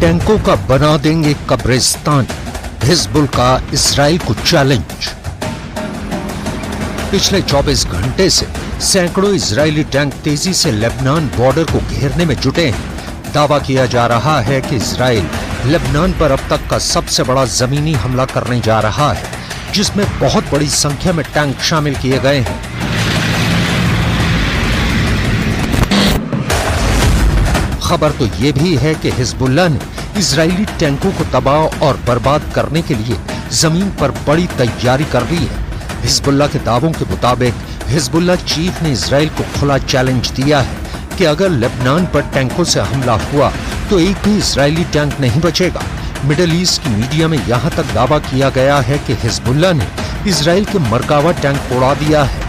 टैंकों का बना देंगे कब्रिस्तान, हिजबुल का इजराइल को चैलेंज। पिछले 24 घंटे से सैकड़ों इजरायली टैंक तेजी से लेबनान बॉर्डर को घेरने में जुटे हैं। दावा किया जा रहा है कि इजराइल लेबनान पर अब तक का सबसे बड़ा जमीनी हमला करने जा रहा है, जिसमें बहुत बड़ी संख्या में टैंक शामिल किए गए हैं। खबर तो यह भी है कि हिजबुल्लाह ने इजरायली टैंकों को तबाह और बर्बाद करने के लिए जमीन पर बड़ी तैयारी कर ली है। हिजबुल्लाह के दावों के मुताबिक हिजबुल्लाह चीफ ने इजराइल को खुला चैलेंज दिया है कि अगर लेबनान पर टैंकों से हमला हुआ तो एक भी इजरायली टैंक नहीं बचेगा। मिडिल ईस्ट की मीडिया में यहाँ तक दावा किया गया है कि हिजबुल्लाह ने इजराइल के मरकावा टैंक उड़ा दिया है।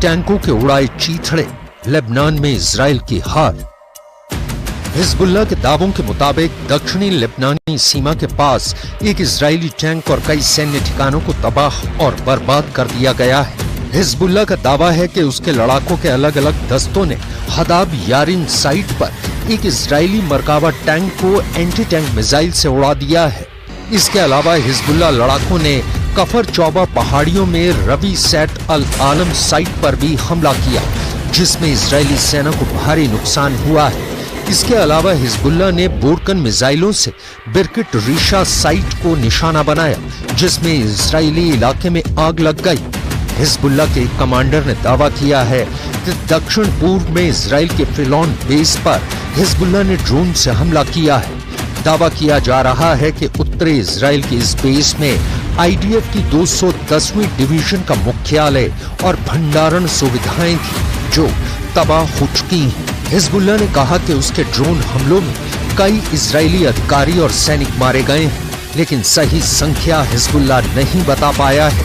टैंकों के उड़ाए चीथड़े, लेबनान में इजराइल की हार। हिजबुल्लाह के दावों के मुताबिक दक्षिणी लेबनानी सीमा के पास एक इजरायली टैंक और कई सैन्य ठिकानों को तबाह और बर्बाद कर दिया गया है। हिजबुल्लाह का दावा है कि उसके लड़ाकों के अलग अलग दस्तों ने हदाब यारिन साइट पर एक इजरायली मरकावा टैंक को एंटी टैंक मिसाइल से उड़ा दिया है। इसके अलावा हिजबुल्लाह लड़ाकों ने कफर चौबा पहाड़ियों में रवि सेट अल आलम साइट पर भी हमला किया, जिसमें इजरायली सेना को भारी नुकसान हुआ है। इसके अलावा हिजबुल्लाह ने बोरकन मिसाइलों से बिरकिट रीशा साइट को निशाना बनाया, जिसमें इजरायली इलाके में आग लग गई। हिजबुल्लाह के कमांडर ने दावा किया है कि दक्षिण पूर्व में इजराइल के फिलौन बेस पर हिजबुल्लाह ने ड्रोन से हमला किया है। दावा किया जा रहा है कि उत्तरी इजराइल के इस बेस में आईडीएफ की 210वीं डिवीजन का मुख्यालय और भंडारण सुविधाएं थी, जो तबाह हो चुकी हैं। हिजबुल्लाह ने कहा कि उसके ड्रोन हमलों में कई इजरायली अधिकारी और सैनिक मारे गए हैं, लेकिन सही संख्या हिजबुल्लाह नहीं बता पाया है।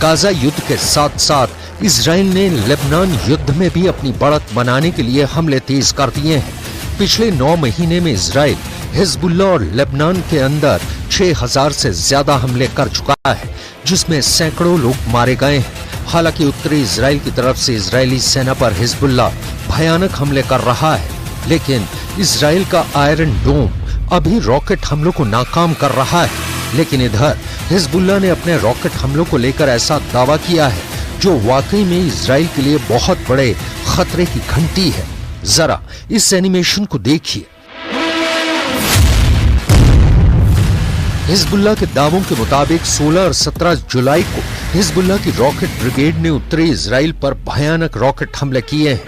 गाजा युद्ध के साथ साथ इजराइल ने लेबनान युद्ध में भी अपनी बढ़त बनाने के लिए हमले तेज कर दिए हैं। पिछले 9 महीने में इजराइल हिजबुल्लाह और लेबनान के अंदर 6000 से ज्यादा हमले कर चुका है, जिसमें सैकड़ों लोग मारे गए हैं। हालांकि उत्तरी इजराइल की तरफ से इजरायली सेना पर हिजबुल्लाह भयानक हमले कर रहा है, लेकिन इजराइल का आयरन डोम अभी रॉकेट हमलों को नाकाम कर रहा है। लेकिन इधर हिजबुल्लाह ने अपने रॉकेट हमलों को लेकर ऐसा दावा किया है जो वाकई में इजराइल के लिए बहुत बड़े खतरे की घंटी है। जरा इस एनिमेशन को देखिए। हिजबुल्लाह के दावों के मुताबिक 16 और 17 जुलाई को हिजबुल्लाह की रॉकेट ब्रिगेड ने उत्तरी इजराइल पर भयानक रॉकेट हमले किए हैं।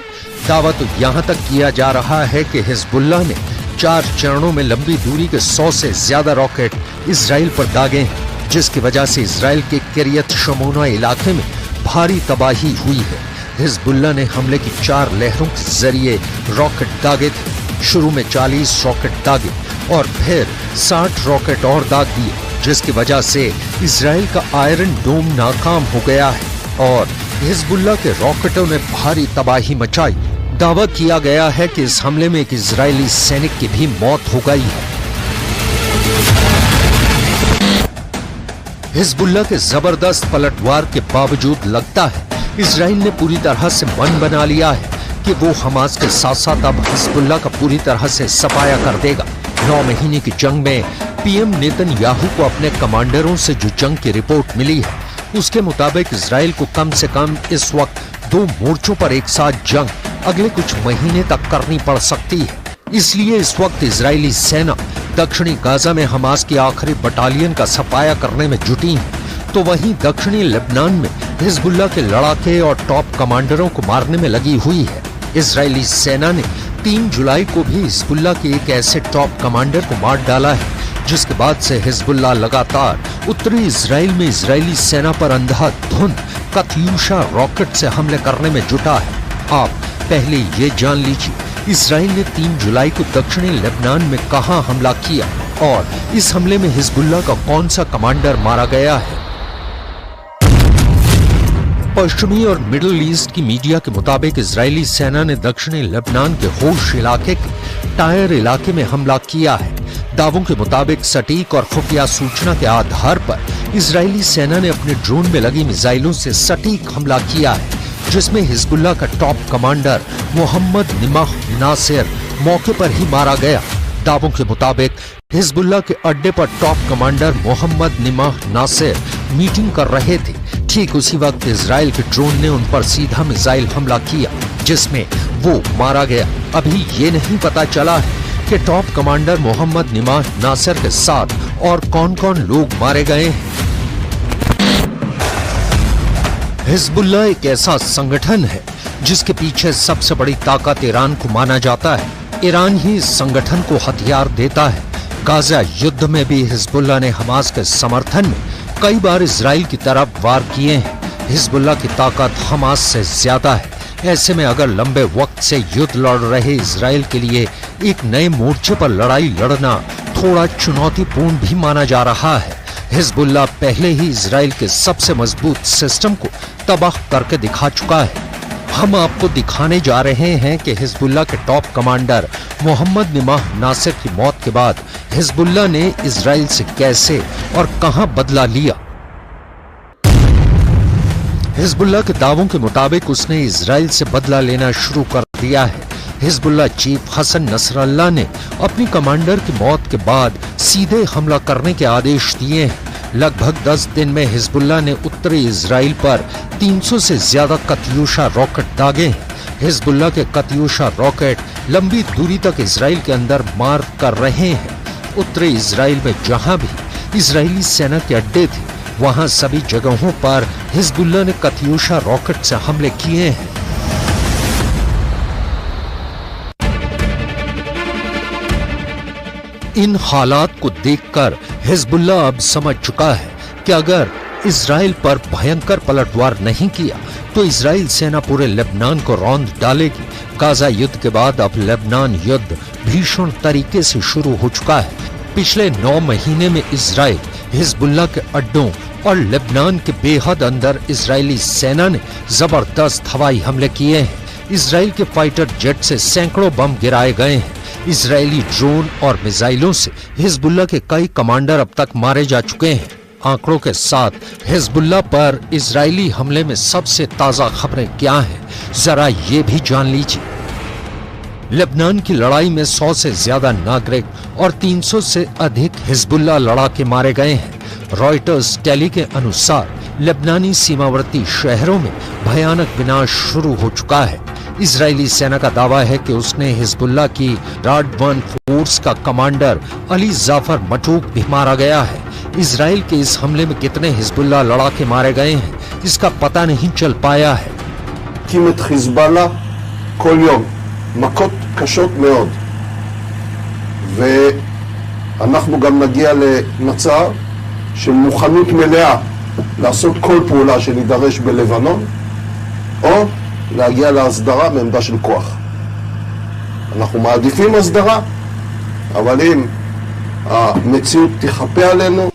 दावा तो यहां तक किया जा रहा है कि हिजबुल्लाह ने 4 चरणों में लंबी दूरी के 100 से ज्यादा रॉकेट इजराइल पर दागे हैं, जिसकी वजह से इजराइल के किरियत शमोना इलाके में भारी तबाही हुई है। हिजबुल्लाह ने हमले की 4 लहरों के जरिए रॉकेट दागे थे। शुरू में 40 रॉकेट दागे और फिर 60 रॉकेट और दाग दिए, जिसकी वजह से इजराइल का आयरन डोम नाकाम हो गया है और हिजबुल्लाह के रॉकेटों ने भारी तबाही मचाई। दावा किया गया है कि इस हमले में एक इजरायली सैनिक की भी मौत हो गई है। हिजबुल्लाह के जबरदस्त पलटवार के बावजूद लगता है इजराइल ने पूरी तरह से मन बना लिया है कि वो हमास के साथ साथ अब हिजबुल्लाह का पूरी तरह से सफाया कर देगा। 9 महीने की जंग में पीएम नेतन्याहू को अपने कमांडरों से जो जंग की रिपोर्ट मिली है उसके मुताबिक इजराइल को कम से कम इस वक्त 2 मोर्चों पर एक साथ जंग अगले कुछ महीने तक करनी पड़ सकती है। इसलिए इस वक्त इजरायली सेना दक्षिणी गाजा में हमास की आखिरी बटालियन का सफाया करने में जुटी है, तो वहीं दक्षिणी लेबनान में हिजबुल्लाह के लड़ाके और टॉप कमांडरों को मारने में लगी हुई है। इजरायली सेना ने 3 जुलाई को भी हिजबुल्लाह के एक ऐसे टॉप कमांडर को मार डाला है, जिसके बाद से हिजबुल्लाह लगातार उत्तरी इजराइल में इजरायली सेना पर अंधाधुंध कत्यूशा रॉकेट से हमले करने में जुटा है। आप पहले ये जान लीजिए इजराइल ने 3 जुलाई को दक्षिणी लेबनान में कहां हमला किया और इस हमले में हिजबुल्लाह का कौन सा कमांडर मारा गया है। पश्चिमी और मिडिल ईस्ट की मीडिया के मुताबिक इजरायली सेना ने दक्षिणी लेबनान के होश इलाके के टायर इलाके में हमला किया है। दावों के मुताबिक सटीक और खुफिया सूचना के आधार पर इजरायली सेना ने अपने ड्रोन में लगी मिसाइलों से सटीक हमला किया है, जिसमें हिजबुल्लाह का top commander Mohammed Nimah Nasir मौके पर ही मारा गया। दावों के मुताबिक हिजबुल्लाह के अड्डे पर top commander Mohammed Nimah Nasser meeting कर रहे थे। ठीक उसी वक्त इजराइल के ड्रोन ने उन पर सीधा मिसाइल हमला किया, जिसमें वो मारा गया। अभी ये नहीं पता चला है कि top commander Mohammed Nimah Nasir के साथ और कौन कौन लोग मारे गए हैं। हिजबुल्लाह एक ऐसा संगठन है जिसके पीछे सबसे बड़ी ताकत ईरान को माना जाता है। ईरान ही इस संगठन को हथियार देता है। गाजा युद्ध में भी हिजबुल्लाह ने हमास के समर्थन में कई बार इजराइल की तरफ वार किए हैं। हिजबुल्लाह की ताकत हमास से ज्यादा है। ऐसे में अगर लंबे वक्त से युद्ध लड़ रहे इजराइल के लिए एक नए मोर्चे पर लड़ाई लड़ना थोड़ा चुनौतीपूर्ण भी माना जा रहा है। हिजबुल्लाह पहले ही इजराइल के सबसे मजबूत सिस्टम को तबाह करके दिखा चुका है। हम आपको दिखाने जा रहे हैं कि हिजबुल्लाह के top commander Mohammed Nimah Nasir की मौत के बाद हिजबुल्लाह ने इजराइल से कैसे और कहां बदला लिया। हिजबुल्लाह के दावों के मुताबिक उसने इजराइल से बदला लेना शुरू कर दिया है। हिजबुल्लाह चीफ हसन नसरल्लाह ने अपनी कमांडर की मौत के बाद सीधे हमला करने के आदेश दिए हैं। लगभग 10 दिन में हिजबुल्लाह ने उत्तरी इजराइल पर 300 से ज्यादा कत्यूशा रॉकेट दागे हैं। हिजबुल्लाह के कत्यूशा रॉकेट लंबी दूरी तक इजराइल के अंदर मार कर रहे हैं। उत्तरी इजराइल में जहां भी इजरायली सेना के अड्डे थे वहां सभी जगहों पर हिजबुल्लाह ने कत्यूशा रॉकेट से हमले किए हैं। इन हालात को देखकर हिजबुल्लाह अब समझ चुका है कि अगर इजराइल पर भयंकर पलटवार नहीं किया तो इजराइल सेना पूरे लेबनान को रौंद डालेगी। गाजा युद्ध के बाद अब लेबनान युद्ध भीषण तरीके से शुरू हो चुका है। पिछले 9 महीने में इजराइल हिजबुल्लाह के अड्डों और लेबनान के बेहद अंदर इजरायली सेना ने जबरदस्त हवाई हमले किए हैं। इजराइल के फाइटर जेट से सैकड़ों बम गिराए गए हैं। इजरायली ड्रोन और मिसाइलों से हिजबुल्लाह के कई कमांडर अब तक मारे जा चुके हैं। आंकड़ों के साथ हिजबुल्लाह पर इजरायली हमले में सबसे ताजा खबरें क्या हैं, जरा ये भी जान लीजिए। लेबनान की लड़ाई में 100 से ज्यादा नागरिक और 300 से अधिक हिजबुल्लाह लड़ाके मारे गए हैं। रॉयटर्स टेली के अनुसार लेबनानी सीमावर्ती शहरों में भयानक विनाश शुरू हो चुका है। इजरायली सेना का दावा है कि उसने हिजबुल्लाह की राडवान फोर्स का कमांडर अली जाफर मटूक भी मारा गया है। इजराइल के इस हमले में कितने हिजबुल्लाह लड़ाके मारे गए हैं इसका पता नहीं चल पाया है। קימת חיזבאללה כל יום, מכות קשות מאוד, ואנחנו גם נגיע למצב של מוכנות מלאה לעשות כל פעולה שנידרש בלבנון, או להגיע להסדרה בעמדה של כוח. אנחנו מעדיפים הסדרה, אבל אם המציאות תחפה עלינו